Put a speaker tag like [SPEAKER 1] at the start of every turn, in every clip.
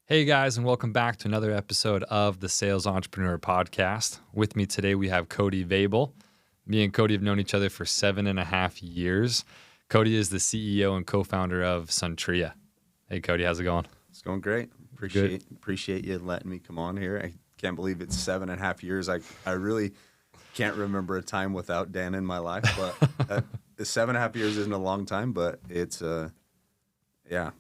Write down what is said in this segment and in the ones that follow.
[SPEAKER 1] Hey guys, and welcome back to another episode of the Sales Entrepreneur Podcast. With me today, we have Cody Veibell. Me and Cody have known each other for 7.5 years. Cody is the CEO and co-founder of Suntria. Hey Cody, how's it going?
[SPEAKER 2] It's going great. Appreciate you letting me come on here. I can't believe it's 7.5 years. I really can't remember a time without Dan in my life, but 7.5 years isn't a long time, but it's a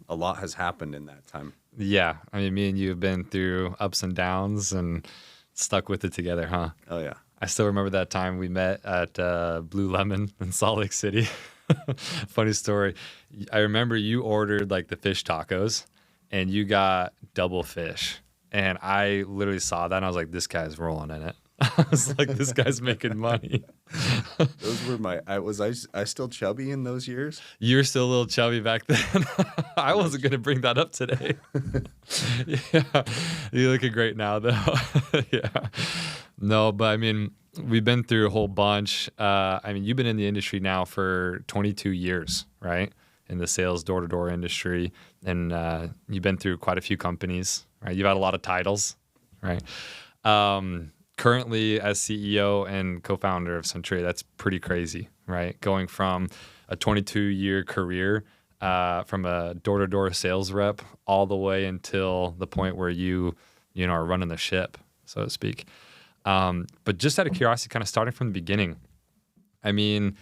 [SPEAKER 2] lot has happened in that time.
[SPEAKER 1] Yeah, I mean, me and you have been through ups and downs and stuck with it together, huh?
[SPEAKER 2] Oh, yeah.
[SPEAKER 1] I still remember that time we met at Blue Lemon in Salt Lake City. Funny story. I remember you ordered like the fish tacos and you got double fish. And I literally saw that and I was like, this guy's rolling in it. I was like, this guy's making money.
[SPEAKER 2] Those were I still chubby in those years?
[SPEAKER 1] You were still a little chubby back then. I wasn't going to bring that up today. Yeah. You're looking great now, though. Yeah. No, but I mean, we've been through a whole bunch. You've been in the industry now for 22 years, right? In the sales door-to-door industry. And you've been through quite a few companies, right? You've had a lot of titles, right? Currently as CEO and co-founder of Suntria, that's pretty crazy, right? Going from a 22-year career from a door-to-door sales rep all the way until the point where you are running the ship, so to speak. But just out of curiosity, kind of starting from the beginning, I mean,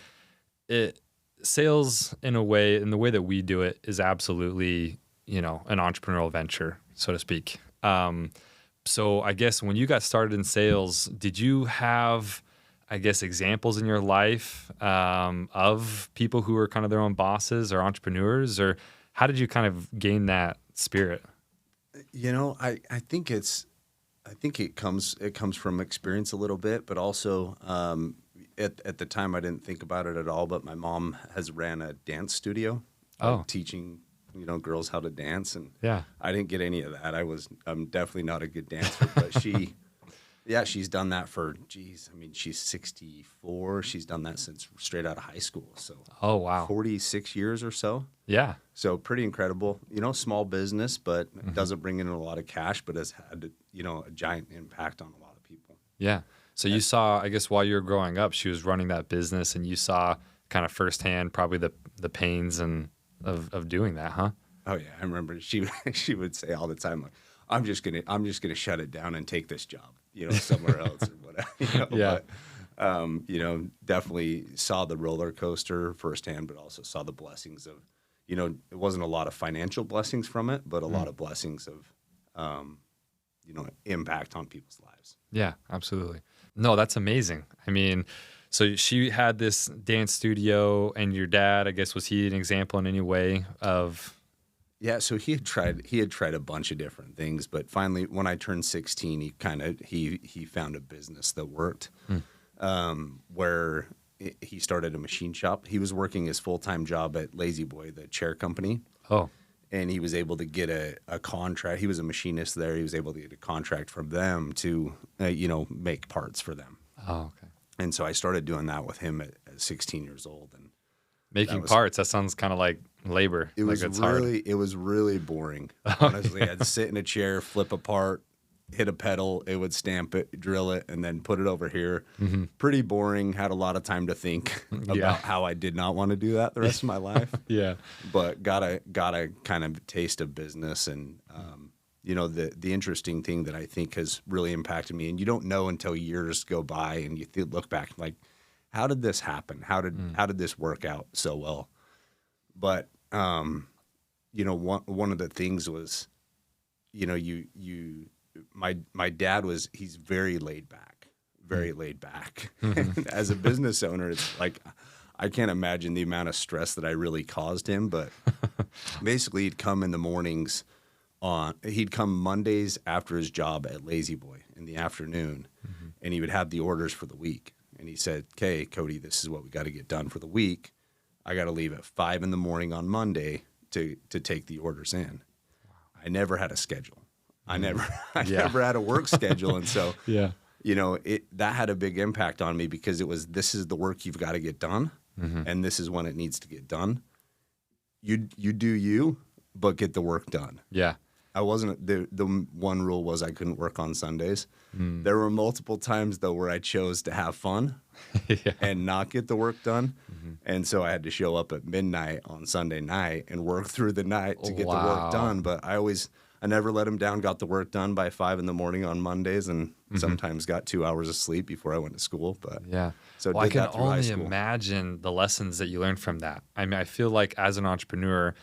[SPEAKER 1] sales in the way that we do it is absolutely, an entrepreneurial venture, so to speak. So I guess when you got started in sales, did you have, examples in your life of people who were kind of their own bosses or entrepreneurs, or how did you kind of gain that spirit?
[SPEAKER 2] I think it comes from experience a little bit, but also at the time I didn't think about it at all. But my mom has ran a dance studio, teaching girls how to dance, and
[SPEAKER 1] yeah,
[SPEAKER 2] I didn't get any of that. I'm definitely not a good dancer, but she's done that for, she's 64. She's done that since straight out of high school. So,
[SPEAKER 1] oh wow,
[SPEAKER 2] 46 years or so.
[SPEAKER 1] Yeah.
[SPEAKER 2] So pretty incredible, small business, but doesn't bring in a lot of cash, but has had, a giant impact on a lot of people.
[SPEAKER 1] Yeah. So you saw, I guess while you were growing up, she was running that business and you saw kind of firsthand probably the pains and of doing that, huh?
[SPEAKER 2] Oh yeah, I remember she would say all the time, like, I'm just gonna shut it down and take this job, somewhere else or whatever.
[SPEAKER 1] Yeah.
[SPEAKER 2] But, definitely saw the roller coaster firsthand, but also saw the blessings of, it wasn't a lot of financial blessings from it, but a lot of blessings of, impact on people's lives.
[SPEAKER 1] Yeah, absolutely. No, that's amazing. I mean, so she had this dance studio, and your dad, I guess, was he an example in any way of?
[SPEAKER 2] Yeah, so he had tried a bunch of different things, but finally, when I turned 16, he found a business that worked, where he started a machine shop. He was working his full-time job at Lazy Boy, the chair company.
[SPEAKER 1] Oh.
[SPEAKER 2] And he was able to get a contract. He was a machinist there. He was able to get a contract from them to, make parts for them.
[SPEAKER 1] Oh, okay.
[SPEAKER 2] And so I started doing that with him at 16 years old. And
[SPEAKER 1] making parts, that sounds kind of like labor.
[SPEAKER 2] It was really boring. Honestly, I'd sit in a chair, flip a part, hit a pedal, it would stamp it, drill it, and then put it over here. Mm-hmm. Pretty boring. Had a lot of time to think about how I did not want to do that the rest of my life.
[SPEAKER 1] Yeah.
[SPEAKER 2] But got a kind of taste of business, and the interesting thing that I think has really impacted me, and you don't know until years go by and you look back like, how did this happen? How did this work out so well? But one of the things was, my dad he's very laid back. Mm-hmm. As a business owner, it's like, I can't imagine the amount of stress that I really caused him. But basically, he'd come in the mornings. He'd come Mondays after his job at Lazy Boy in the afternoon, and he would have the orders for the week. And he said, "Okay, Cody, this is what we got to get done for the week. I got to leave at 5 a.m. on Monday to take the orders in." I never had a schedule. I never had a work schedule, and so that had a big impact on me, because this is the work you've got to get done, and this is when it needs to get done. You do you, but get the work done.
[SPEAKER 1] Yeah.
[SPEAKER 2] I wasn't the one rule was I couldn't work on Sundays. There were multiple times though where I chose to have fun and not get the work done. And so I had to show up at midnight on Sunday night and work through the night to get the work done. But I never let him down, got the work done by 5 a.m. on Mondays, and sometimes got 2 hours of sleep before I went to school. But so
[SPEAKER 1] well, I can
[SPEAKER 2] that through high
[SPEAKER 1] only
[SPEAKER 2] school.
[SPEAKER 1] imagine the lessons that you learned from that. I mean, I feel like as an entrepreneur,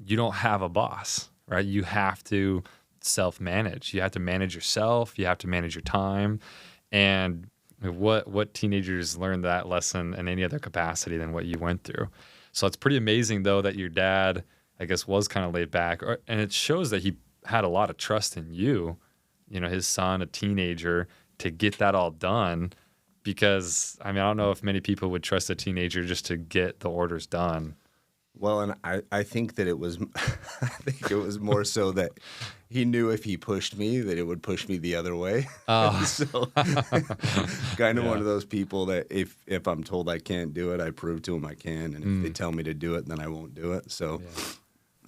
[SPEAKER 1] you don't have a boss, right? You have to self-manage. You have to manage yourself. You have to manage your time. And what teenagers learn that lesson in any other capacity than what you went through? So it's pretty amazing, though, that your dad, I guess, was kind of laid back. And it shows that he had a lot of trust in you, his son, a teenager, to get that all done. Because, I mean, I don't know if many people would trust a teenager just to get the orders done.
[SPEAKER 2] Well, and I think that it was more so that he knew if he pushed me that it would push me the other way.
[SPEAKER 1] Oh.
[SPEAKER 2] So kind of one of those people that if I'm told I can't do it, I prove to him I can, and if they tell me to do it, then I won't do it. So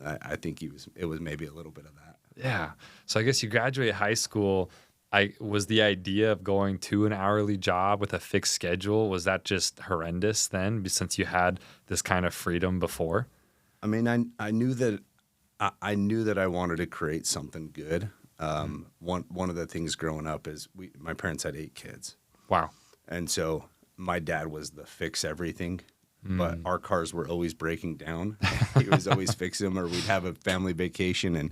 [SPEAKER 2] I think it was maybe a little bit of that.
[SPEAKER 1] Yeah. So I guess you graduate high school. Was the idea of going to an hourly job with a fixed schedule, was that just horrendous then, since you had this kind of freedom before?
[SPEAKER 2] I mean, I knew that I wanted to create something good. One of the things growing up is my parents had 8 kids.
[SPEAKER 1] Wow.
[SPEAKER 2] And so my dad was the fix everything, but our cars were always breaking down. He was always fixing them, or we'd have a family vacation and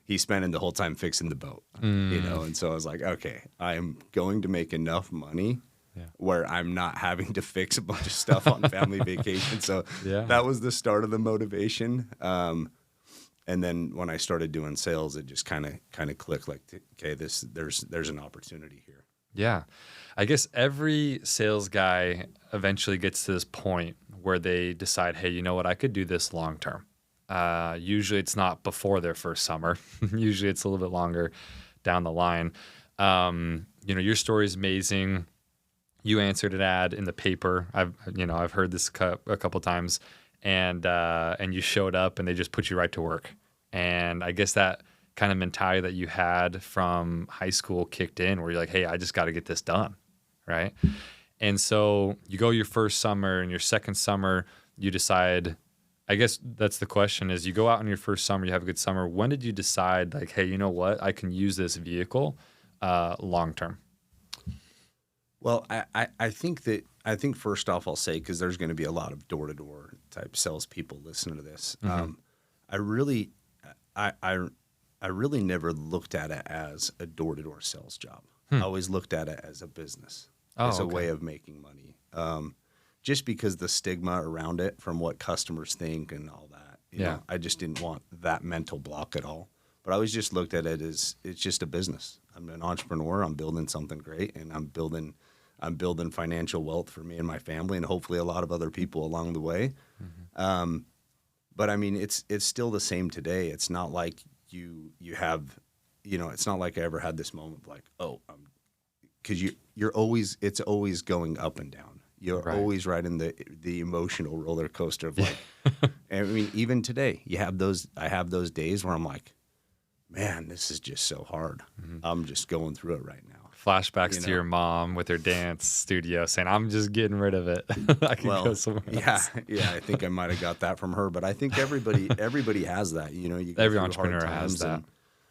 [SPEAKER 2] he's spending the whole time fixing the boat, And so I was like, okay, I am going to make enough money where I'm not having to fix a bunch of stuff on family vacation. So that was the start of the motivation. And then when I started doing sales, it just kind of clicked. Like, okay, there's an opportunity here.
[SPEAKER 1] Yeah, I guess every sales guy eventually gets to this point where they decide, hey, you know what, I could do this long term. Usually it's not before their first summer. Usually it's a little bit longer down the line. Your story is amazing. You answered an ad in the paper. I've heard this a couple times, and you showed up and they just put you right to work. And I guess that kind of mentality that you had from high school kicked in, where you're like, hey, I just got to get this done, right? And so you go your first summer, and your second summer you decide. I guess that's the question, is you go out in your first summer, you have a good summer. When did you decide, like, hey, you know what? I can use this vehicle long term?
[SPEAKER 2] Well, I think first off, I'll say, because there's going to be a lot of door-to-door type salespeople listening to this. I really never looked at it as a door-to-door sales job. I always looked at it as a business, as a way of making money. Just because the stigma around it from what customers think and all that. You know, I just didn't want that mental block at all. But I always just looked at it as it's just a business. I'm an entrepreneur. I'm building something great, and I'm building financial wealth for me and my family, and hopefully a lot of other people along the way. But I mean, it's still the same today. It's not like you have, it's not like I ever had this moment of like, because it's always going up and down. You're always riding the emotional roller coaster of like, I mean, even today, I have those days where I'm like, man, this is just so hard. I'm just going through it right now.
[SPEAKER 1] Flashbacks to your mom with her dance studio saying, I'm just getting rid of it. I can go somewhere else.
[SPEAKER 2] Yeah, I think I might have got that from her, but I think everybody has that, you
[SPEAKER 1] every entrepreneur has that.
[SPEAKER 2] And,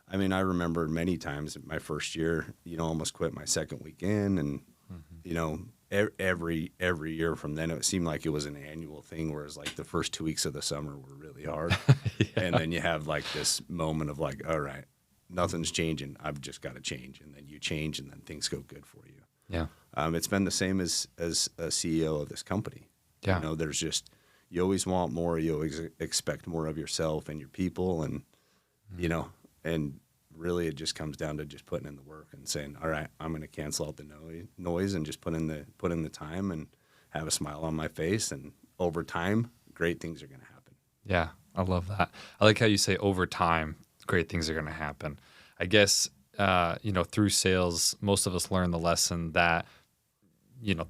[SPEAKER 2] I mean, I remember many times my first year, almost quit my second weekend, and, every year from then, it seemed like it was an annual thing, whereas like the first 2 weeks of the summer were really hard. And then you have like this moment of like, all right, nothing's changing. I've just got to change. And then you change, and then things go good for you.
[SPEAKER 1] Yeah.
[SPEAKER 2] It's been the same as a CEO of this company.
[SPEAKER 1] Yeah.
[SPEAKER 2] There's just, you always want more. You always expect more of yourself and your people. And, and really it just comes down to just putting in the work and saying, all right, I'm going to cancel out the noise and just put in the time and have a smile on my face. And over time, great things are going to happen.
[SPEAKER 1] Yeah, I love that. I like how you say over time, great things are going to happen. I guess, through sales, most of us learn the lesson that,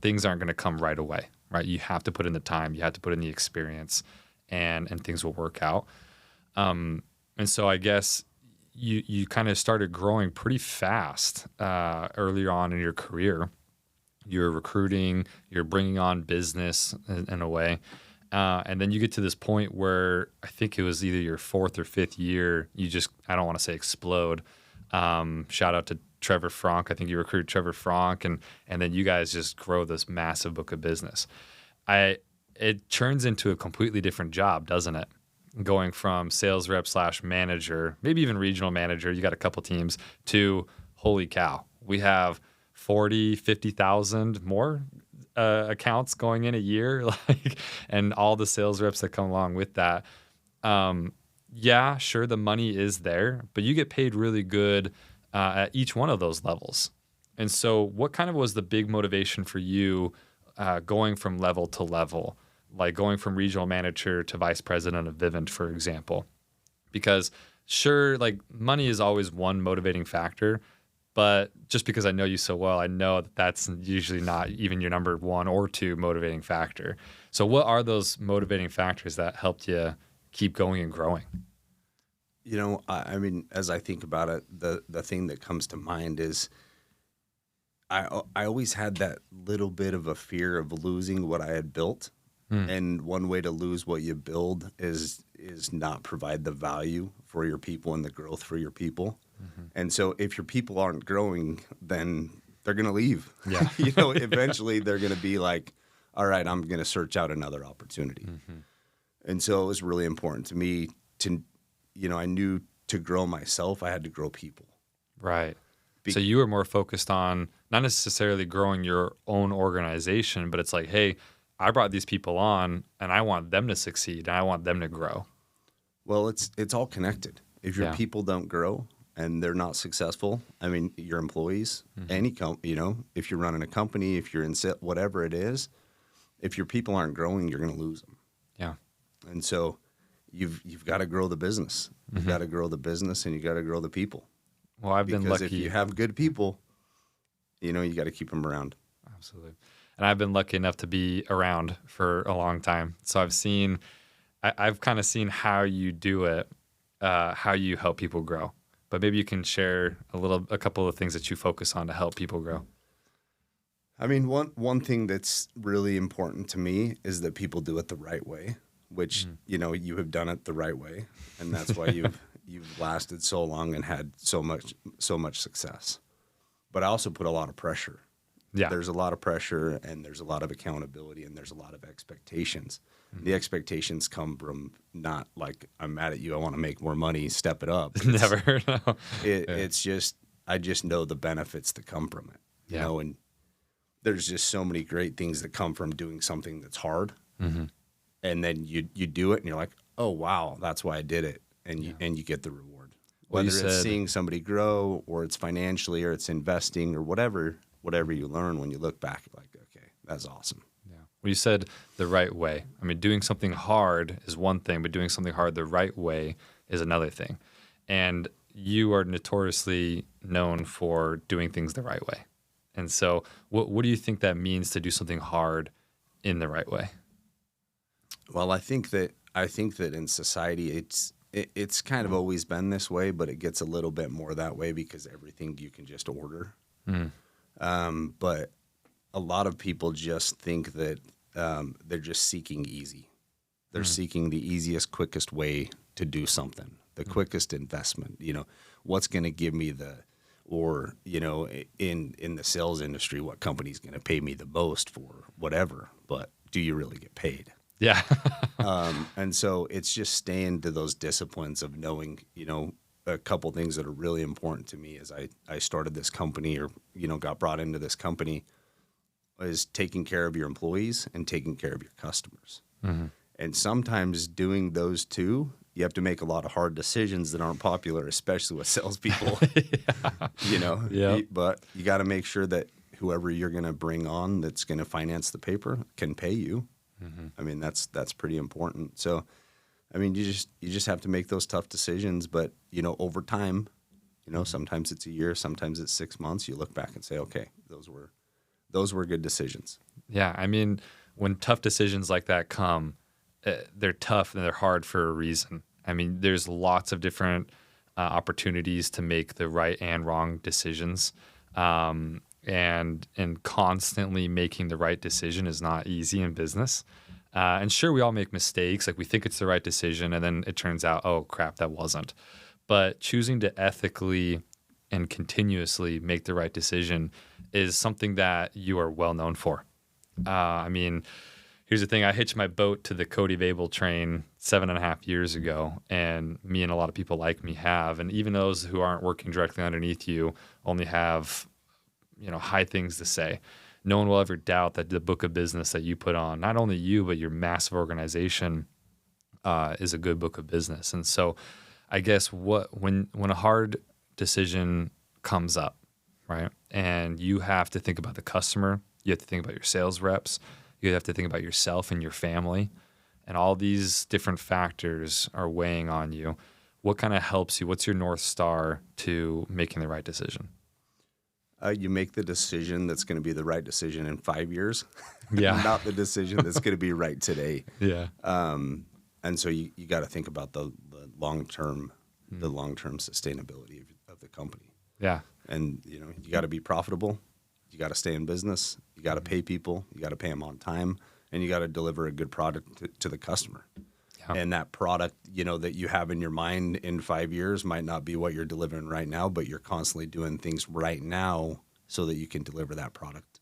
[SPEAKER 1] things aren't going to come right away, right? You have to put in the time, you have to put in the experience, and things will work out. And so I guess you kind of started growing pretty fast earlier on in your career. You're recruiting, you're bringing on business in a way. And then you get to this point where I think it was either your fourth or fifth year, you just, I don't want to say explode. Shout out to Trevor Frank. I think you recruited Trevor Frank, and then you guys just grow this massive book of business. It turns into a completely different job, doesn't it? Going from sales rep / manager, maybe even regional manager, you got a couple teams, to holy cow, we have 40, 50,000 more accounts going in a year, and all the sales reps that come along with that. Yeah, sure, the money is there, but you get paid really good at each one of those levels. And so what kind of was the big motivation for you going from level to level, like going from regional manager to vice president of Vivint, for example? Because sure, like money is always one motivating factor, but just because I know you so well, I know that that's usually not even your number one or two motivating factor. So what are those motivating factors that helped you keep going and growing?
[SPEAKER 2] You know, I mean, as I think about it, the thing that comes to mind is I always had that little bit of a fear of losing what I had built. And one way to lose what you build is not provide the value for your people and the growth for your people. And so if your people aren't growing, then they're going to leave.
[SPEAKER 1] Yeah.
[SPEAKER 2] You know, eventually they're going to be like, all right, I'm going to search out another opportunity. And so it was really important to me to, you know, I knew to grow myself, I had to grow people.
[SPEAKER 1] Right. So you were more focused on not necessarily growing your own organization, but it's like, hey, I brought these people on and I want them to succeed and I want them to grow.
[SPEAKER 2] Well, it's all connected. If your people don't grow and they're not successful, I mean, your employees, any you know, if you're running a company, if you're in whatever it is, if your people aren't growing, you're going to lose them. Yeah. And so you've got to grow the business. You've got to grow the business and you got to grow the people.
[SPEAKER 1] Well, I've been lucky.
[SPEAKER 2] Because if you have good people, you know, you got to keep them around.
[SPEAKER 1] Absolutely. And I've been lucky enough to be around for a long time. So I've kind of seen how you do it, how you help people grow. But maybe you can share a couple of things that you focus on to help people grow.
[SPEAKER 2] I mean, one thing that's really important to me is that people do it the right way, which, you know, you have done it the right way. And that's why you've lasted so long and had so much success. But I also put a lot of pressure. Yeah. There's a lot of pressure and there's a lot of accountability and there's a lot of expectations. The expectations come from not like, I'm mad at you, I want to make more money, step it up.
[SPEAKER 1] Never. No.
[SPEAKER 2] It's just, I just know the benefits that come from it. You know, and there's just so many great things that come from doing something that's hard. And then you do it and you're like, oh, wow, that's why I did it. And you get the reward. Whether it's seeing somebody grow or it's financially or it's investing or whatever you learn, when you look back, you're like, okay, that's awesome.
[SPEAKER 1] Yeah. Well, you said the right way. I mean, doing something hard is one thing, but doing something hard the right way is another thing. And you are notoriously known for doing things the right way. And so what do you think that means to do something hard in the right way?
[SPEAKER 2] Well, I think that in society, it's kind of always been this way, but it gets a little bit more that way because everything you can just order. But a lot of people just think that they're just seeking easy. They're seeking the easiest, quickest way to do something, the quickest investment. You know, what's going to give me or, you know, in the sales industry, what company's going to pay me the most for whatever, but do you really get paid?
[SPEAKER 1] Yeah.
[SPEAKER 2] And so it's just staying to those disciplines of knowing, you know, a couple things that are really important to me as I started this company or, you know, got brought into this company is taking care of your employees and taking care of your customers. And sometimes doing those two, you have to make a lot of hard decisions that aren't popular, especially with salespeople, you know, but you got to make sure that whoever you're going to bring on that's going to finance the paper can pay you. I mean, that's pretty important. So, I mean, you just have to make those tough decisions, but, you know, over time, you know, sometimes it's a year, sometimes it's 6 months. You look back and say, okay, those were good decisions.
[SPEAKER 1] Yeah. I mean, when tough decisions like that come, they're tough and they're hard for a reason. I mean, there's lots of different opportunities to make the right and wrong decisions. And constantly making the right decision is not easy in business. And sure, we all make mistakes. Like we think it's the right decision, and then it turns out, oh crap, that wasn't. But choosing to ethically and continuously make the right decision is something that you are well known for. I mean, here's the thing. I hitched my boat to the Cody Veibell train 7.5 years ago, and me and a lot of people like me have. And even those who aren't working directly underneath you only have, high things to say. No one will ever doubt that the book of business that you put on, not only you, but your massive organization, is a good book of business. And so I guess when a hard decision comes up, right, and you have to think about the customer, you have to think about your sales reps, you have to think about yourself and your family, and all these different factors are weighing on you. What kind of helps you? What's your North Star to making the right decision?
[SPEAKER 2] You make the decision that's going to be the right decision in 5 years,
[SPEAKER 1] not
[SPEAKER 2] the decision that's going to be right today.
[SPEAKER 1] Yeah.
[SPEAKER 2] And so you got to think about the long-term sustainability of the company.
[SPEAKER 1] Yeah.
[SPEAKER 2] And, you got to be profitable. You got to stay in business. You got to pay people. You got to pay them on time. And you got to deliver a good product to the customer. Yeah. And that product, that you have in your mind in 5 years might not be what you're delivering right now, but you're constantly doing things right now so that you can deliver that product,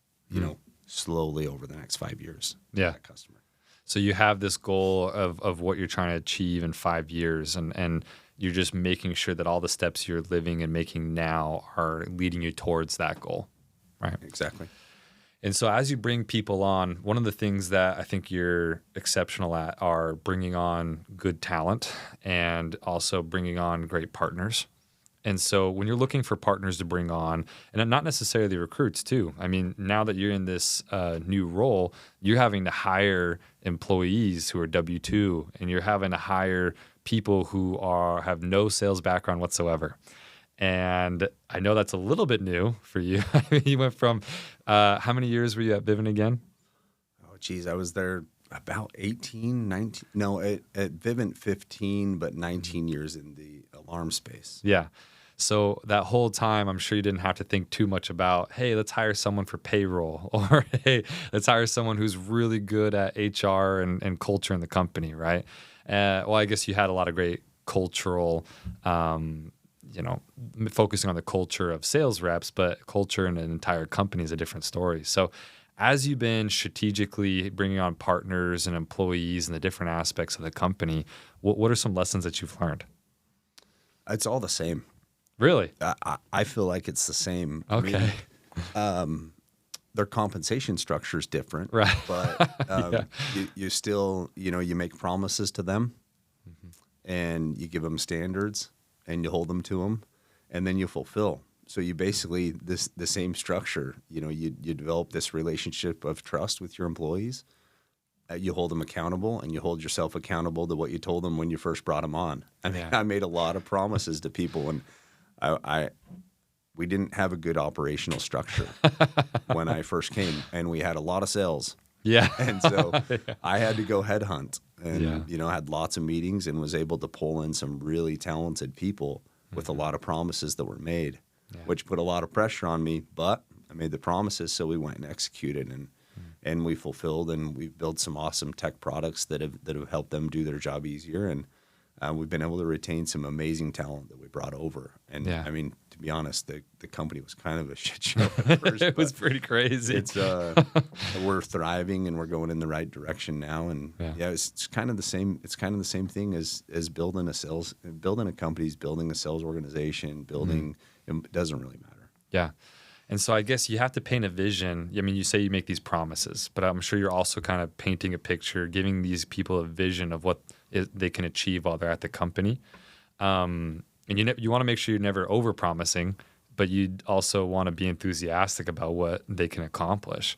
[SPEAKER 2] slowly over the next 5 years to that customer.
[SPEAKER 1] So you have this goal of what you're trying to achieve in 5 years, and you're just making sure that all the steps you're living and making now are leading you towards that goal, right?
[SPEAKER 2] Exactly.
[SPEAKER 1] And so as you bring people on, one of the things that I think you're exceptional at are bringing on good talent and also bringing on great partners. And so when you're looking for partners to bring on, and not necessarily recruits too, I mean, now that you're in this new role, you're having to hire employees who are W-2, and you're having to hire people who have no sales background whatsoever. And I know that's a little bit new for you. I mean, you went from, how many years were you at Vivint again?
[SPEAKER 2] Oh, geez, I was there about 18, 19. No, at Vivint 15, but 19 years in the alarm space.
[SPEAKER 1] Yeah. So that whole time, I'm sure you didn't have to think too much about, hey, let's hire someone for payroll, or hey, let's hire someone who's really good at HR and culture in the company, right? Well, I guess you had a lot of great cultural focusing on the culture of sales reps, but culture in an entire company is a different story. So as you've been strategically bringing on partners and employees and the different aspects of the company, what are some lessons that you've learned?
[SPEAKER 2] It's all the same.
[SPEAKER 1] Really?
[SPEAKER 2] I feel like it's the same.
[SPEAKER 1] Okay.
[SPEAKER 2] I mean, their compensation structure is different,
[SPEAKER 1] right?
[SPEAKER 2] But you still, you make promises to them, and you give them standards, and you hold them to them, and then you fulfill. So you basically the same structure. You develop this relationship of trust with your employees. You hold them accountable, and you hold yourself accountable to what you told them when you first brought them on. I mean, I made a lot of promises to people, and we didn't have a good operational structure when I first came, and we had a lot of sales.
[SPEAKER 1] Yeah.
[SPEAKER 2] And so I had to go headhunt, and had lots of meetings, and was able to pull in some really talented people with a lot of promises that were made, which put a lot of pressure on me. But I made the promises, so we went and executed, and we fulfilled, and we've built some awesome tech products that have helped them do their job easier, and we've been able to retain some amazing talent that we brought over. And I mean, to be honest, the company was kind of a shit show at first.
[SPEAKER 1] It was pretty crazy.
[SPEAKER 2] It's we're thriving, and we're going in the right direction now. And it's kind of the same. It's kind of the same thing as building a company, building a sales organization, building. It doesn't really matter.
[SPEAKER 1] Yeah. And so I guess you have to paint a vision. I mean, you say you make these promises, but I'm sure you're also kind of painting a picture, giving these people a vision of what they can achieve while they're at the company. And you want to make sure you're never over-promising, but you also want to be enthusiastic about what they can accomplish.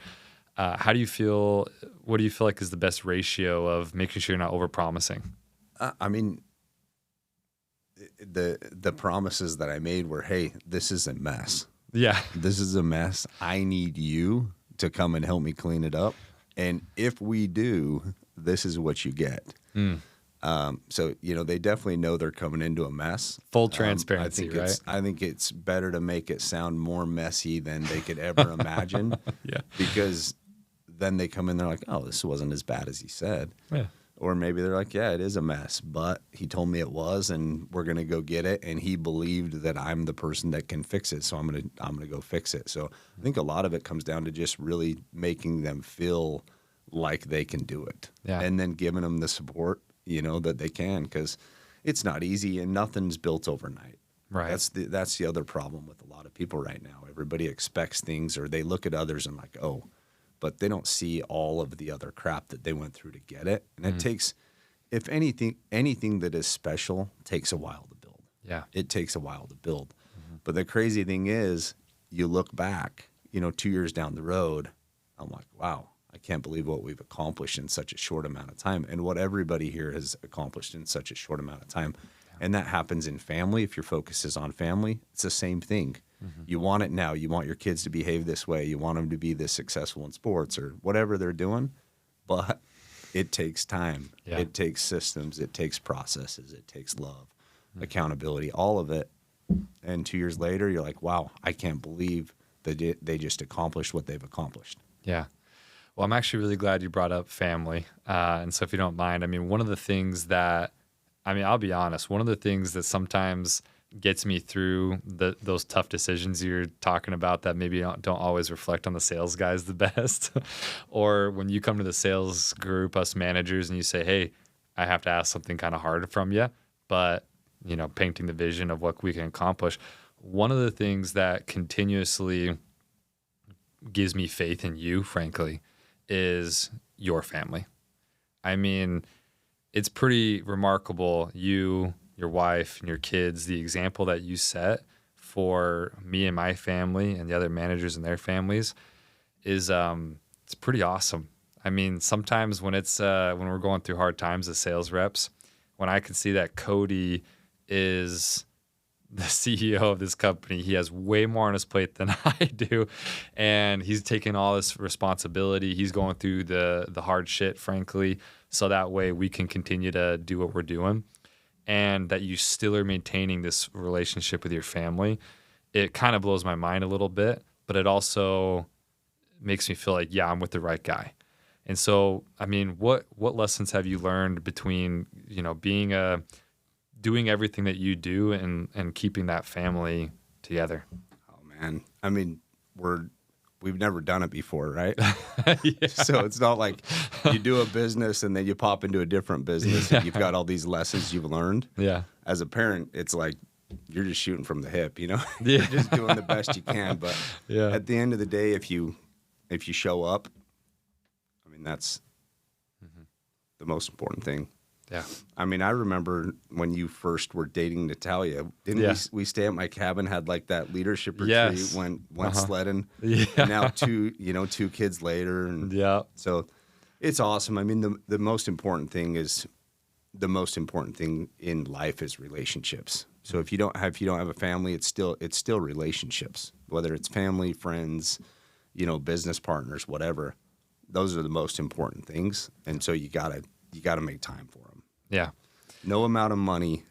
[SPEAKER 1] How do you feel? What do you feel like is the best ratio of making sure you're not over-promising?
[SPEAKER 2] I mean, the promises that I made were, hey, this is a mess.
[SPEAKER 1] Yeah.
[SPEAKER 2] This is a mess. I need you to come and help me clean it up. And if we do, this is what you get. So, they definitely know they're coming into a mess.
[SPEAKER 1] Full transparency, right?
[SPEAKER 2] I think it's better to make it sound more messy than they could ever imagine.
[SPEAKER 1] Yeah.
[SPEAKER 2] Because then they come in, they're like, oh, this wasn't as bad as he said.
[SPEAKER 1] Yeah.
[SPEAKER 2] Or maybe they're like, yeah, it is a mess, but he told me it was, and we're going to go get it. And he believed that I'm the person that can fix it. So I'm going to go fix it. So I think a lot of it comes down to just really making them feel like they can do it.
[SPEAKER 1] Yeah.
[SPEAKER 2] And then giving them the support, that they can, because it's not easy and nothing's built overnight.
[SPEAKER 1] Right.
[SPEAKER 2] That's the other problem with a lot of people right now. Everybody expects things, or they look at others and like, oh, but they don't see all of the other crap that they went through to get it. And it takes, if anything that is special takes a while to build.
[SPEAKER 1] Yeah.
[SPEAKER 2] It takes a while to build. But the crazy thing is, you look back, 2 years down the road, I'm like, wow, I can't believe what we've accomplished in such a short amount of time, and what everybody here has accomplished in such a short amount of time. And that happens in family. If your focus is on family, it's the same thing. You want it now. You want your kids to behave this way. You want them to be this successful in sports or whatever they're doing. But it takes time.
[SPEAKER 1] Yeah.
[SPEAKER 2] It takes systems. It takes processes. It takes love, accountability, all of it. And 2 years later, you're like, wow, I can't believe that they just accomplished what they've accomplished.
[SPEAKER 1] Yeah. Well, I'm actually really glad you brought up family. And so if you don't mind, one of the things that, I'll be honest, one of the things that sometimes gets me through those tough decisions you're talking about that maybe don't always reflect on the sales guys the best. Or when you come to the sales group, us managers, and you say, hey, I have to ask something kind of hard from you, but, painting the vision of what we can accomplish. One of the things that continuously gives me faith in you, frankly, is your family. It's pretty remarkable, you, your wife, and your kids, the example that you set for me and my family and the other managers and their families is it's pretty awesome. Sometimes when it's when we're going through hard times as sales reps, when I can see that Cody is the CEO of this company, he has way more on his plate than I do, and he's taking all this responsibility. He's going through the hard shit, frankly, so that way we can continue to do what we're doing, and that you still are maintaining this relationship with your family. It kind of blows my mind a little bit, but it also makes me feel like, yeah, I'm with the right guy. And so, what lessons have you learned between, doing everything that you do and keeping that family together?
[SPEAKER 2] Oh man. We've never done it before, right?
[SPEAKER 1] Yeah.
[SPEAKER 2] So it's not like you do a business and then you pop into a different business and you've got all these lessons you've learned.
[SPEAKER 1] Yeah.
[SPEAKER 2] As a parent, it's like you're just shooting from the hip,
[SPEAKER 1] Yeah.
[SPEAKER 2] You're just doing the best you can. But
[SPEAKER 1] Yeah.
[SPEAKER 2] at the end of the day, if you show up, that's the most important thing.
[SPEAKER 1] Yeah.
[SPEAKER 2] I remember when you first were dating Natalia, didn't we stay at my cabin, had like that leadership retreat,
[SPEAKER 1] Yes.
[SPEAKER 2] went sledding.
[SPEAKER 1] Yeah.
[SPEAKER 2] And now two kids later. And
[SPEAKER 1] Yeah.
[SPEAKER 2] so it's awesome. The most important thing in life is relationships. So if you don't have a family, it's still relationships, whether it's family, friends, business partners, whatever. Those are the most important things. And so you gotta make time for them.
[SPEAKER 1] Yeah.
[SPEAKER 2] No amount of money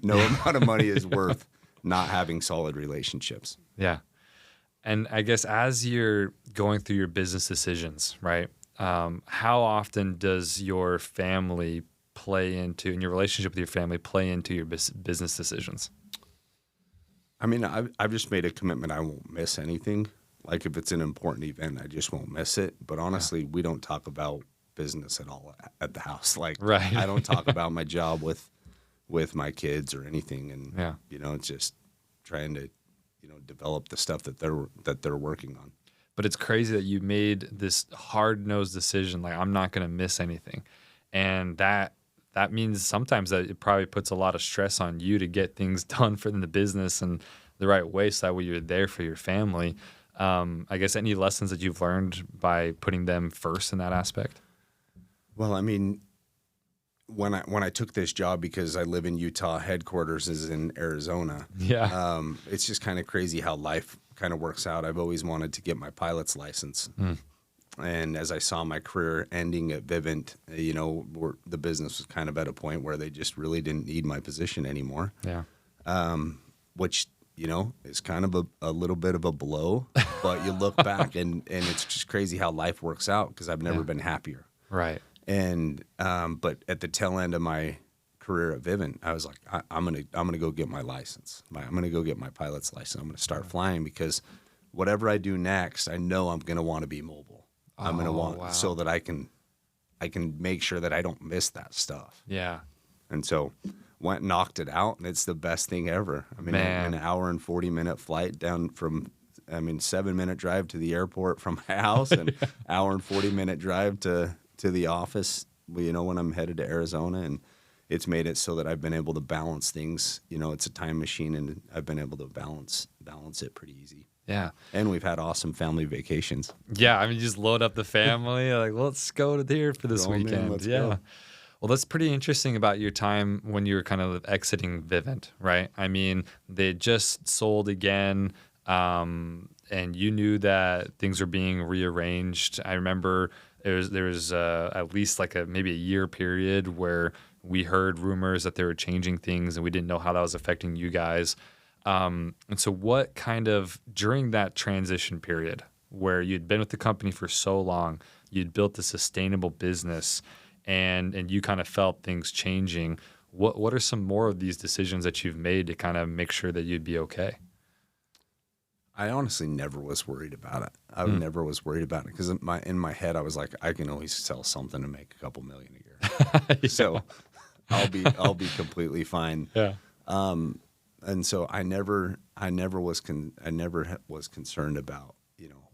[SPEAKER 2] is worth not having solid relationships.
[SPEAKER 1] Yeah. And I guess as you're going through your business decisions, right, how often does your family and your relationship with your family play into your business decisions?
[SPEAKER 2] I've just made a commitment. I won't miss anything. Like if it's an important event, I just won't miss it. But honestly, we don't talk about business at all at the house. Like,
[SPEAKER 1] right.
[SPEAKER 2] I don't talk about my job with my kids or anything. And it's just trying to develop the stuff that they're working on.
[SPEAKER 1] But it's crazy that you made this hard-nosed decision, like I'm not going to miss anything, and that means sometimes that it probably puts a lot of stress on you to get things done for the business and the right way, so that way you're there for your family. I guess any lessons that you've learned by putting them first in that aspect?
[SPEAKER 2] Well, when I took this job, because I live in Utah, headquarters is in Arizona.
[SPEAKER 1] Yeah.
[SPEAKER 2] It's just kind of crazy how life kind of works out. I've always wanted to get my pilot's license. And as I saw my career ending at Vivint, the business was kind of at a point where they just really didn't need my position anymore.
[SPEAKER 1] Yeah.
[SPEAKER 2] Which, is kind of a little bit of a blow, but you look back and it's just crazy how life works out, because I've never been happier.
[SPEAKER 1] Right.
[SPEAKER 2] And, but at the tail end of my career at Vivint, I was like, I'm going to go get my license. I'm going to go get my pilot's license. I'm going to start flying, because whatever I do next, I know I'm going to want to be mobile. I'm going to want so that I can make sure that I don't miss that stuff.
[SPEAKER 1] Yeah.
[SPEAKER 2] And so went and knocked it out, and it's the best thing ever. I mean, an hour and 40-minute flight down from, 7-minute drive to the airport from my house, and hour and 40-minute drive to the office, when I'm headed to Arizona. And it's made it so that I've been able to balance things. It's a time machine, and I've been able to balance it pretty easy.
[SPEAKER 1] Yeah.
[SPEAKER 2] And we've had awesome family vacations.
[SPEAKER 1] Yeah. I mean, you just load up the family, like, let's go to here for this weekend.
[SPEAKER 2] Let's
[SPEAKER 1] yeah.
[SPEAKER 2] go.
[SPEAKER 1] Well, that's pretty interesting about your time when you were kind of exiting Vivint, right? I mean, they just sold again, and you knew that things were being rearranged. I remember there was at least like maybe a year period where we heard rumors that they were changing things, and we didn't know how that was affecting you guys. And so what kind of, during that transition period where you'd been with the company for so long, you'd built a sustainable business, and you kind of felt things changing, what are some more of these decisions that you've made to kind of make sure that you'd be okay?
[SPEAKER 2] I honestly never was worried about it. I never was worried about it, because in my head I was like, I can always sell something and make a couple million a year.
[SPEAKER 1] Yeah.
[SPEAKER 2] So I'll be completely fine.
[SPEAKER 1] Yeah.
[SPEAKER 2] And so I never was concerned about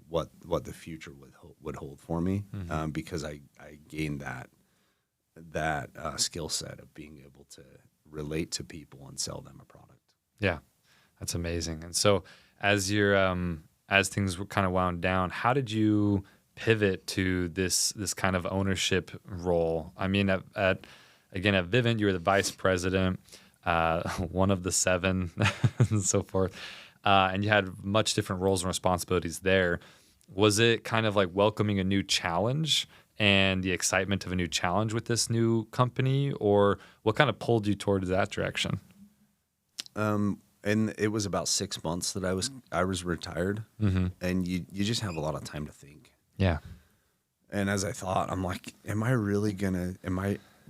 [SPEAKER 2] what the future would hold for me, because I gained that skill set of being able to relate to people and sell them a product.
[SPEAKER 1] Yeah, that's amazing. And so as things were kind of wound down, how did you pivot to this kind of ownership role? I mean, at Vivint, you were the vice president, one of the 7 and so forth. And you had much different roles and responsibilities there. Was it kind of like welcoming a new challenge and the excitement of a new challenge with this new company, or what kind of pulled you towards that direction?
[SPEAKER 2] And it was about 6 months that I was retired, and you just have a lot of time to think.
[SPEAKER 1] Yeah.
[SPEAKER 2] And as I thought, I'm like,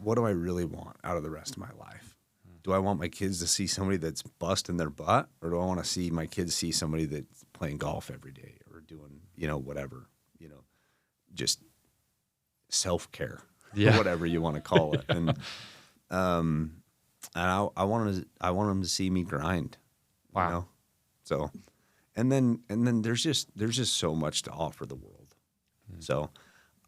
[SPEAKER 2] what do I really want out of the rest of my life? Do I want my kids to see somebody that's busting their butt, or do I want to see my kids see somebody that's playing golf every day or doing, whatever, just self-care, or whatever you want to call it. And I wanted them to see me grind.
[SPEAKER 1] Wow.
[SPEAKER 2] So, and then there's just so much to offer the world. So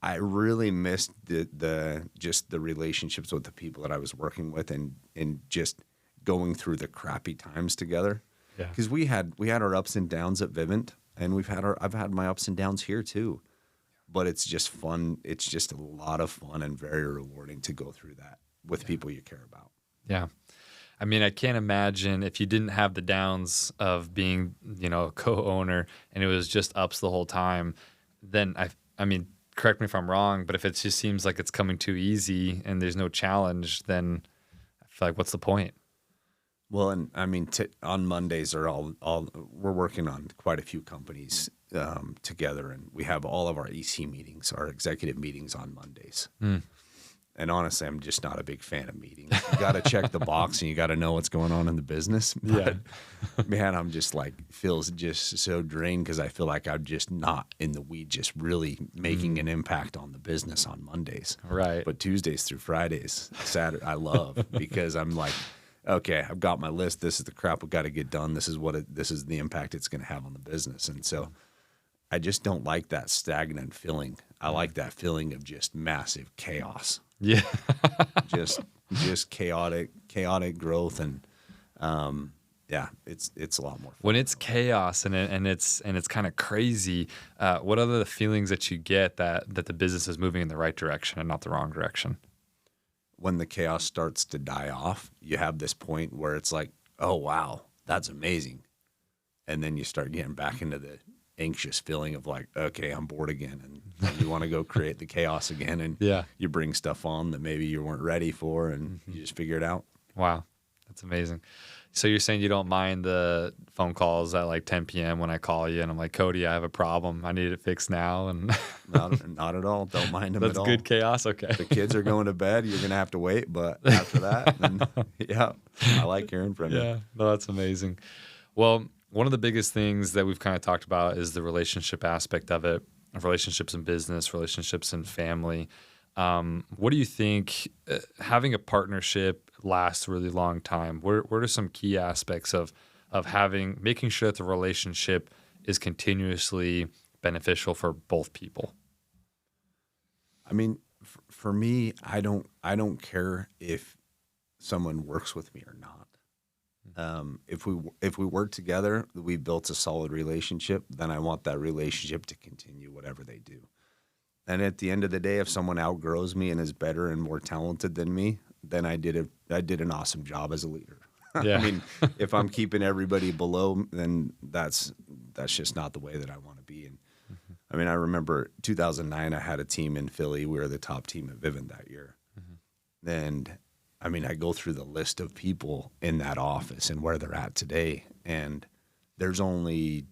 [SPEAKER 2] I really missed the relationships with the people that I was working with, and just going through the crappy times together.
[SPEAKER 1] Yeah.
[SPEAKER 2] Because we had our ups and downs at Vivint, and I've had my ups and downs here too. But it's just fun. It's just a lot of fun and very rewarding to go through that with people you care about.
[SPEAKER 1] Yeah. I mean, I can't imagine if you didn't have the downs of being, a co-owner and it was just ups the whole time, then I mean, correct me if I'm wrong, but if it just seems like it's coming too easy and there's no challenge, then I feel like, what's the point?
[SPEAKER 2] Well, and I mean, on Mondays we're working on quite a few companies together, and we have all of our EC meetings, our executive meetings on Mondays. And honestly, I'm just not a big fan of meetings. You got to check the box, and you got to know what's going on in the business. But man, I'm just feels just so drained, because I feel like I'm just not in the weed, just really making an impact on the business on Mondays.
[SPEAKER 1] Right.
[SPEAKER 2] But Tuesdays through Fridays, Saturday, I love, because I'm like, okay, I've got my list. This is the crap we got to get done. This is this is the impact it's going to have on the business. And so I just don't like that stagnant feeling. I like that feeling of just massive chaos.
[SPEAKER 1] Yeah.
[SPEAKER 2] just chaotic growth, and it's a lot more fun.
[SPEAKER 1] When it's chaos and it's kind of crazy, what are the feelings that you get that the business is moving in the right direction and not the wrong direction?
[SPEAKER 2] When the chaos starts to die off, you have this point where it's like, oh wow, that's amazing. And then you start getting back into anxious feeling of like, okay, I'm bored again, and you want to go create the chaos again, and you bring stuff on that maybe you weren't ready for, and you just figure it out.
[SPEAKER 1] Wow, that's amazing. So you're saying you don't mind the phone calls at like 10 p.m. when I call you and I'm like, Cody, I have a problem. I need it fixed now. And
[SPEAKER 2] not at all. Don't mind them at all.
[SPEAKER 1] That's good chaos. Okay.
[SPEAKER 2] The kids are going to bed. You're going to have to wait. But after that, then, I like hearing from you.
[SPEAKER 1] Yeah, no, that's amazing. Well, one of the biggest things that we've kind of talked about is the relationship aspect of it, relationships in business, relationships in family. What do you think having a partnership lasts a really long time? What are some key aspects of making sure that the relationship is continuously beneficial for both people?
[SPEAKER 2] I mean, for me, I don't care if someone works with me or not. If we work together, we built a solid relationship, then I want that relationship to continue whatever they do. And at the end of the day, if someone outgrows me and is better and more talented than me, then I did an awesome job as a leader.
[SPEAKER 1] Yeah.
[SPEAKER 2] I mean, if I'm keeping everybody below, then that's just not the way that I want to be. And I mean, I remember 2009, I had a team in Philly. We were the top team at Vivint that year. And I mean, I go through the list of people in that office and where they're at today, and there's only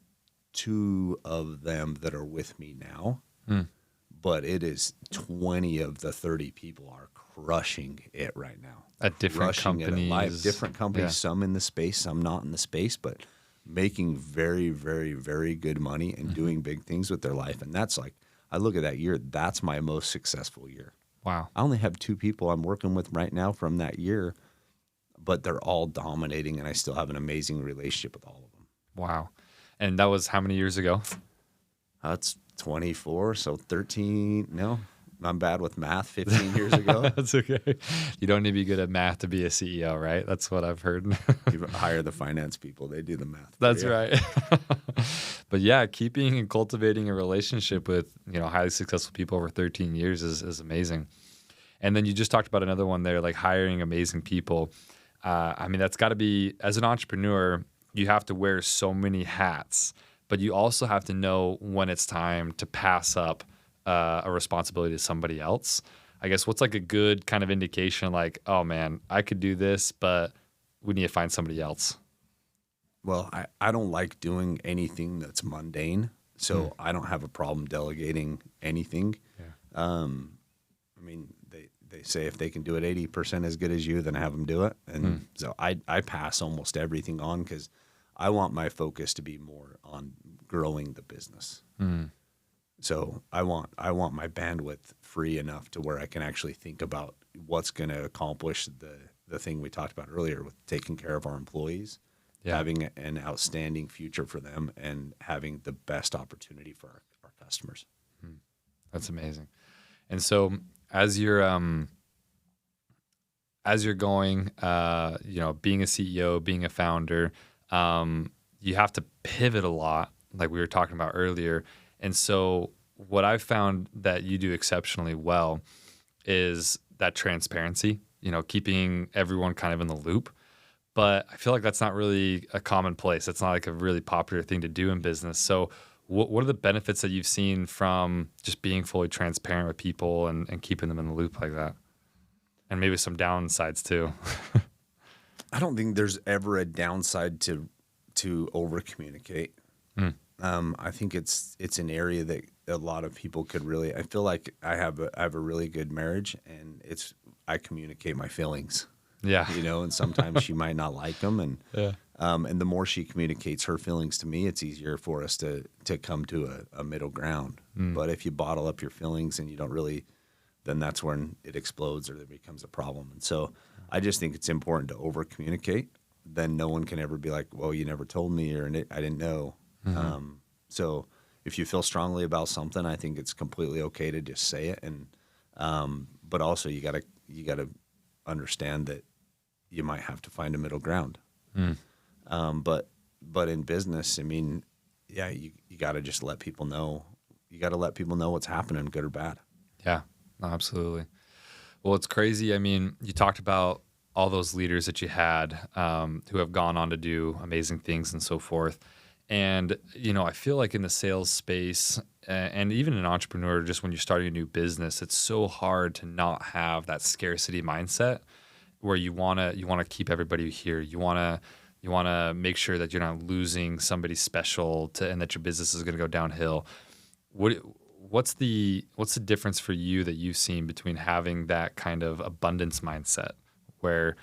[SPEAKER 2] 2 of them that are with me now. But it is 20 of the 30 people are crushing it right now.
[SPEAKER 1] At different companies.
[SPEAKER 2] Different companies, some in the space, some not in the space, but making very, very, very good money and doing big things with their life. And that's like, I look at that year, that's my most successful year.
[SPEAKER 1] Wow.
[SPEAKER 2] I only have 2 people I'm working with right now from that year, but they're all dominating, and I still have an amazing relationship with all of them.
[SPEAKER 1] Wow. And that was how many years ago?
[SPEAKER 2] That's 24, so 13, no, I'm bad with math, 15 years ago.
[SPEAKER 1] That's okay. You don't need to be good at math to be a CEO, right? That's what I've heard.
[SPEAKER 2] You hire the finance people, they do the math.
[SPEAKER 1] That's right. But yeah, keeping and cultivating a relationship with, highly successful people over 13 years is amazing. And then you just talked about another one there, like hiring amazing people. I mean, that's got to be, as an entrepreneur, you have to wear so many hats. But you also have to know when it's time to pass up a responsibility to somebody else. I guess what's like a good kind of indication like, oh man, I could do this, but we need to find somebody else?
[SPEAKER 2] Well, I don't like doing anything that's mundane, so I don't have a problem delegating anything. Yeah. I mean, they say if they can do it 80% as good as you, then have them do it. And so I pass almost everything on because I want my focus to be more on growing the business. So I want my bandwidth free enough to where I can actually think about what's going to accomplish the thing we talked about earlier with taking care of our employees, having an outstanding future for them, and having the best opportunity for our customers.
[SPEAKER 1] That's amazing. And so as you're going, being a CEO, being a founder, you have to pivot a lot, like we were talking about earlier. And so what I've found that you do exceptionally well is that transparency, keeping everyone kind of in the loop. But I feel like that's not really a commonplace. It's not like a really popular thing to do in business. So what are the benefits that you've seen from just being fully transparent with people and keeping them in the loop like that? And maybe some downsides too.
[SPEAKER 2] I don't think there's ever a downside to over communicate. I think it's an area that a lot of people could really. I feel like I have a really good marriage, and I communicate my feelings.
[SPEAKER 1] Yeah,
[SPEAKER 2] and sometimes she might not like them, and and the more she communicates her feelings to me, it's easier for us to come to a middle ground. But if you bottle up your feelings and you don't really, then that's when it explodes or it becomes a problem. And so I just think it's important to over communicate. Then no one can ever be like, well, you never told me, or I didn't know. So if you feel strongly about something, I think it's completely okay to just say it. And but also you gotta understand that you might have to find a middle ground. But in business, I mean, you gotta just let people know. You gotta let people know what's happening, good or bad.
[SPEAKER 1] Yeah, absolutely. Well, it's crazy. I mean, you talked about all those leaders that you had who have gone on to do amazing things and so forth. And, I feel like in the sales space and even an entrepreneur, just when you're starting a new business, it's so hard to not have that scarcity mindset where you want to keep everybody here. You want to make sure that you're not losing somebody special and that your business is going to go downhill. What's the difference for you that you've seen between having that kind of abundance mindset where,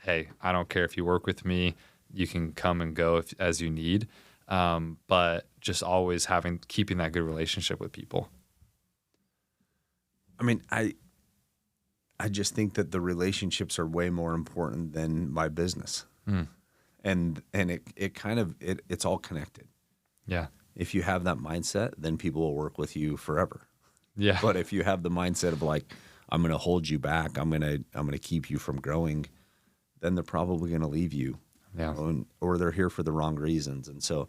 [SPEAKER 1] hey, I don't care if you work with me, you can come and go as you need, but just always keeping that good relationship with people?
[SPEAKER 2] I mean, I just think that the relationships are way more important than my business. And it's all connected.
[SPEAKER 1] Yeah.
[SPEAKER 2] If you have that mindset, then people will work with you forever.
[SPEAKER 1] Yeah.
[SPEAKER 2] But if you have the mindset of like, I'm going to hold you back, I'm going to keep you from growing, then they're probably going to leave you.
[SPEAKER 1] Yeah.
[SPEAKER 2] Or they're here for the wrong reasons. And so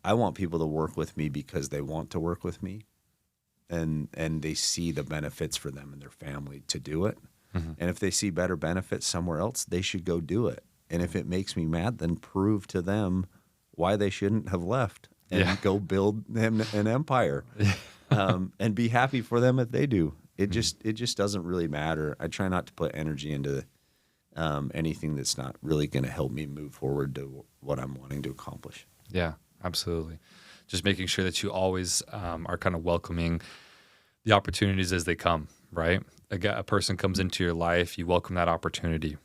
[SPEAKER 2] I want people to work with me because they want to work with me and they see the benefits for them and their family to do it. And if they see better benefits somewhere else, they should go do it. And if it makes me mad, then prove to them why they shouldn't have left and go build them an empire, and be happy for them if they do. It just doesn't really matter. I try not to put energy into anything that's not really going to help me move forward to what I'm wanting to accomplish.
[SPEAKER 1] Yeah, absolutely. Just making sure that you always are kind of welcoming the opportunities as they come, right? A person comes into your life, you welcome that opportunity.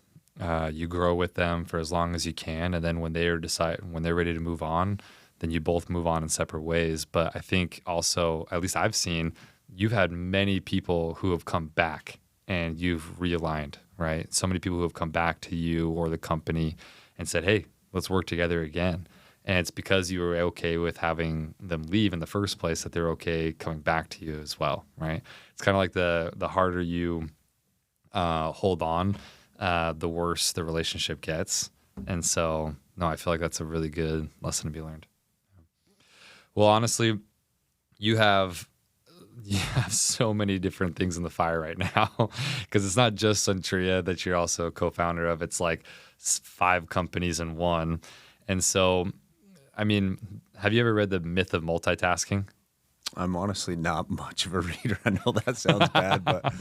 [SPEAKER 1] You grow with them for as long as you can, and then when they're ready to move on, then you both move on in separate ways. But I think also, at least I've seen, you've had many people who have come back and you've realigned, right? So many people who have come back to you or the company and said, hey, let's work together again. And it's because you were okay with having them leave in the first place that they're okay coming back to you as well, right? It's kind of like the harder you hold on, the worse the relationship gets. And so, no, I feel like that's a really good lesson to be learned. Well, honestly, you have so many different things in the fire right now because it's not just Suntria that you're also a co-founder of. It's like 5 companies in one. And so, I mean, have you ever read The Myth of Multitasking?
[SPEAKER 2] I'm honestly not much of a reader. I know that sounds bad, but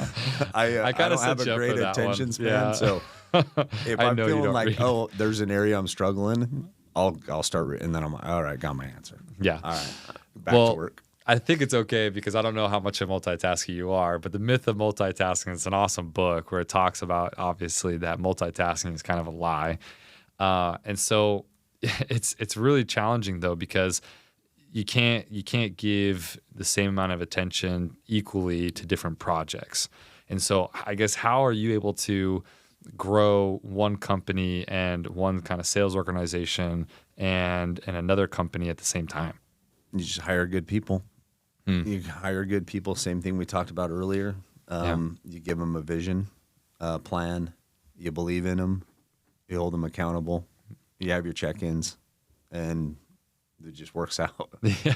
[SPEAKER 2] I don't have a great attention span.
[SPEAKER 1] Yeah.
[SPEAKER 2] So if I'm feeling like, oh, there's an area I'm struggling, I'll start, and then I'm like, all right, got my answer.
[SPEAKER 1] Yeah.
[SPEAKER 2] All right, back to work.
[SPEAKER 1] I think it's okay because I don't know how much of a multitasker you are, but The Myth of Multitasking is an awesome book where it talks about, obviously, that multitasking is kind of a lie. And so it's really challenging, though, because you can't give the same amount of attention equally to different projects. And so I guess, how are you able to grow one company and one kind of sales organization and another company at the same time?
[SPEAKER 2] You just hire good people. You hire good people. Same thing we talked about earlier. You give them a vision, a plan. You believe in them. You hold them accountable. You have your check-ins, and it just works out.
[SPEAKER 1] Yeah.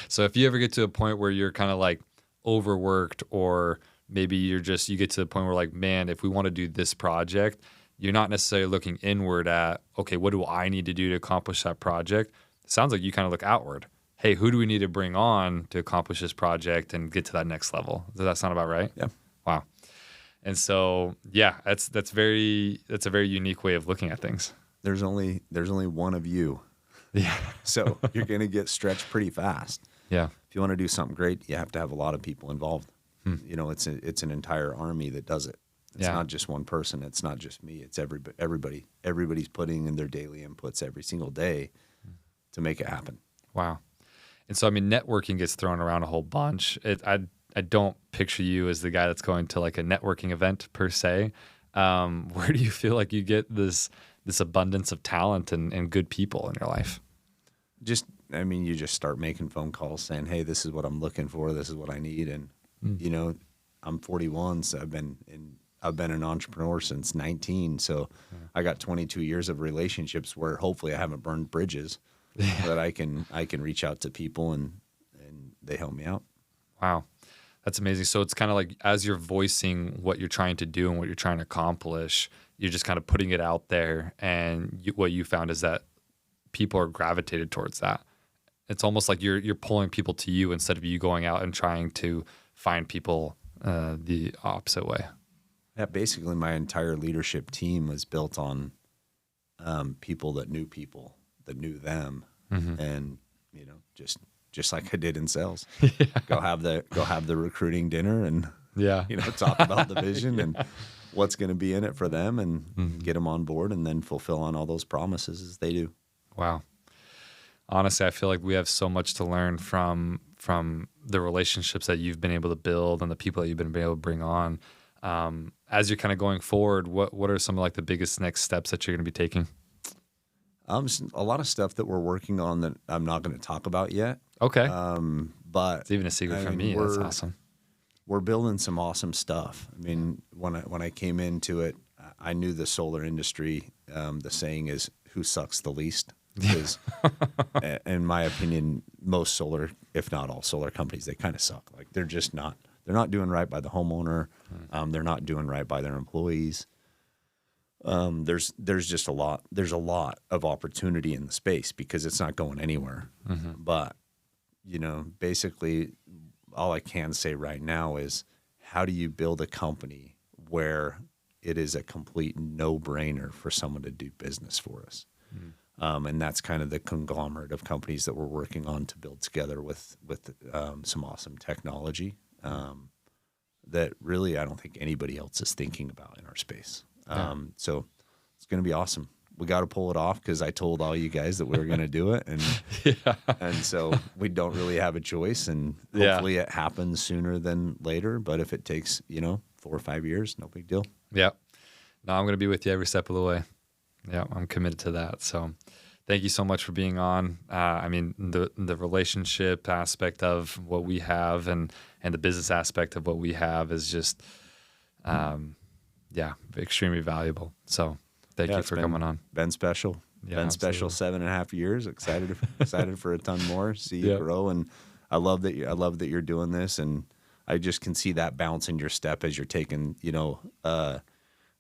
[SPEAKER 1] So if you ever get to a point where you're kind of like overworked, or maybe you get to the point where like, man, if we want to do this project, you're not necessarily looking inward at, okay, what do I need to do to accomplish that project? It sounds like you kind of look outward. Hey, who do we need to bring on to accomplish this project and get to that next level? Does that sound about right?
[SPEAKER 2] Yeah.
[SPEAKER 1] Wow. And so, yeah, that's a very unique way of looking at things.
[SPEAKER 2] There's only one of you.
[SPEAKER 1] Yeah.
[SPEAKER 2] So you're going to get stretched pretty fast.
[SPEAKER 1] Yeah.
[SPEAKER 2] If you want to do something great, you have to have a lot of people involved. You know, it's an entire army that does it. It's not just one person. It's not just me. It's everybody. Everybody's putting in their daily inputs every single day to make it happen.
[SPEAKER 1] Wow. And so, I mean, networking gets thrown around a whole bunch. I don't picture you as the guy that's going to like a networking event per se. Where do you feel like you get this abundance of talent and good people in your life?
[SPEAKER 2] You just start making phone calls saying, hey, this is what I'm looking for. This is what I need. And, you know, I'm 41, so I've been an entrepreneur since 19. So I got 22 years of relationships where hopefully I haven't burned bridges, but I can reach out to people and they help me out.
[SPEAKER 1] Wow. That's amazing. So it's kind of like, as you're voicing what you're trying to do and what you're trying to accomplish, you're just kind of putting it out there. And what you found is that people are gravitated towards that. it's almost like you're pulling people to you instead of you going out and trying to find people the opposite way.
[SPEAKER 2] Yeah, basically my entire leadership team was built on people that knew them, and just like I did in sales. Go have the recruiting dinner and talk about the vision and what's going to be in it for them, and get them on board, and then fulfill on all those promises as they do.
[SPEAKER 1] Wow. Honestly, I feel like we have so much to learn from the relationships that you've been able to build and the people that you've been able to bring on. As you're kind of going forward, what are some of like the biggest next steps that you're going to be taking?
[SPEAKER 2] A lot of stuff that we're working on that I'm not going to talk about yet.
[SPEAKER 1] Okay.
[SPEAKER 2] But
[SPEAKER 1] it's even a secret from me. That's awesome.
[SPEAKER 2] We're building some awesome stuff. I mean, when I came into it, I knew the solar industry. The saying is, "Who sucks the least?" Because, in my opinion, most solar, if not all solar companies, they kind of suck. Like they're just not. They're not doing right by the homeowner. They're not doing right by their employees. There's just a lot. There's a lot of opportunity in the space because it's not going anywhere. But basically, all I can say right now is, how do you build a company where it is a complete no-brainer for someone to do business for us? And that's kind of the conglomerate of companies that we're working on to build together with some awesome technology that really I don't think anybody else is thinking about in our space. So it's going to be awesome. We got to pull it off because I told all you guys that we were going to do it, and and so we don't really have a choice. And hopefully it happens sooner than later. But if it takes 4 or 5 years, no big deal.
[SPEAKER 1] Yeah. No, I'm going to be with you every step of the way. Yeah, I'm committed to that. So thank you so much for being on. I mean, the relationship aspect of what we have and the business aspect of what we have is just, extremely valuable. So thank you for coming on.
[SPEAKER 2] Been special.
[SPEAKER 1] Yeah,
[SPEAKER 2] been special 7.5 years. Excited for a ton more. See you grow, and I love that you're doing this, and I just can see that bounce in your step as you're taking,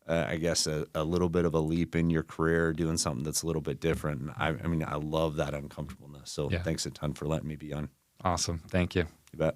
[SPEAKER 2] I guess a little bit of a leap in your career, doing something that's a little bit different. And I mean, I love that uncomfortableness. So thanks a ton for letting me be on.
[SPEAKER 1] Awesome. Thank you.
[SPEAKER 2] You bet.